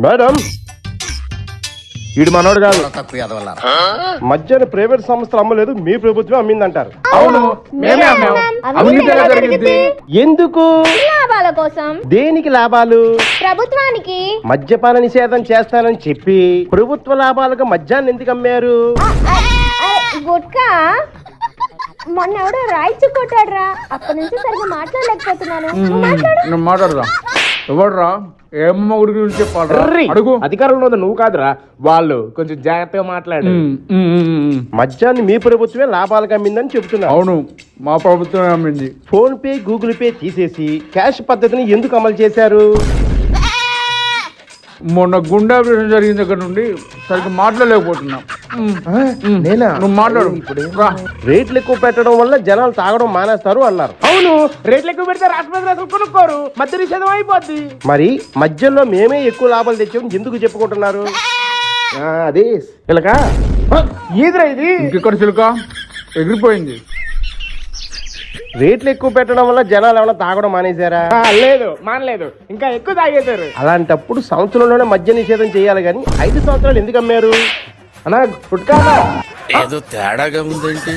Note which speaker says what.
Speaker 1: Madam వీడు మనోడు కాదు, మధ్యాహ్నం ప్రైవేట్ సంస్థలు అమ్మలేదు, మీ ప్రభుత్వం అమ్మిందంటారు.
Speaker 2: అవును, మేమే అమ్మాము. అవినీతి ఎలా జరిగింది?
Speaker 1: ఎందుకు?
Speaker 3: లాభాల కోసం.
Speaker 1: దేనికి లాభాలు?
Speaker 3: ప్రభుత్వానికి.
Speaker 1: మద్యపాన నిషేధం చేస్తానని చెప్పి ప్రభుత్వ లాభాలకు మద్యాన్ని ఎందుకు అమ్మారు?
Speaker 3: గుట్కా మొన్న ఎవడో రాయిచ్చు కొట్టాడురా, అప్పటి నుంచి సరిగ్గా మాట్లాడలేకపోతున్నాను.
Speaker 2: నువ్వు మాట్లాడరా. ఎవడరా? ఏమమ్మ ఊరి గురించి చెప్పాలి? అడుగు.
Speaker 4: అధికారంలో ఉంది నువ్వు కాదురా, వాళ్ళు. కొంచెం జాగ్రత్తగా మాట్లాడు.
Speaker 1: మద్యాన్ని మీ ప్రభుత్వమే లాభాలకు అమ్మిందని చెబుతున్నా.
Speaker 2: అవును, మా ప్రభుత్వం అమ్మింది.
Speaker 1: ఫోన్ పే, గూగుల్ పే తీసేసి క్యాష్ పద్ధతిని ఎందుకు అమలు చేశారు?
Speaker 2: మొన్న గుండె ఆపరేషన్ జరిగిన దగ్గర నుండి సరిగ్గా మాట్లాడలేకపోతున్నా.
Speaker 1: నేనా?
Speaker 2: నువ్వు మాట్లాడు.
Speaker 1: రేట్లు ఎక్కువ పెట్టడం వల్ల జనాలు తాగడం మానేస్తారు అన్నారు.
Speaker 4: అవును, రేట్లు ఎక్కువ పెడితే రాష్ట్రపతి అసలు కొనుక్కోరు, మధ్య నిషేధం అయిపోద్ది.
Speaker 1: మరి మధ్యలో మేమే ఎక్కువ లాభాలు తెచ్చామని ఎందుకు చెప్పుకుంటున్నారు? అదే ఇలాక
Speaker 4: ఈదురా ఇది.
Speaker 2: ఇంకెక్కడ చిలుక ఎగిరిపోయింది.
Speaker 1: రేట్లు ఎక్కువ పెట్టడం వల్ల జనాలు ఏమైనా తాగడం మానేశారా?
Speaker 4: లేదు, మానలేదు, ఇంకా ఎక్కువ తాగేశారు.
Speaker 1: అలాంటప్పుడు సంవత్సరంలోనే మద్య నిషేధం చేయాలి కానీ 5 సంవత్సరాలు ఎందుకు అమ్మారు?
Speaker 4: అన్నా గుట్కా
Speaker 5: ఏదో తేడాగా ఉందేంటి?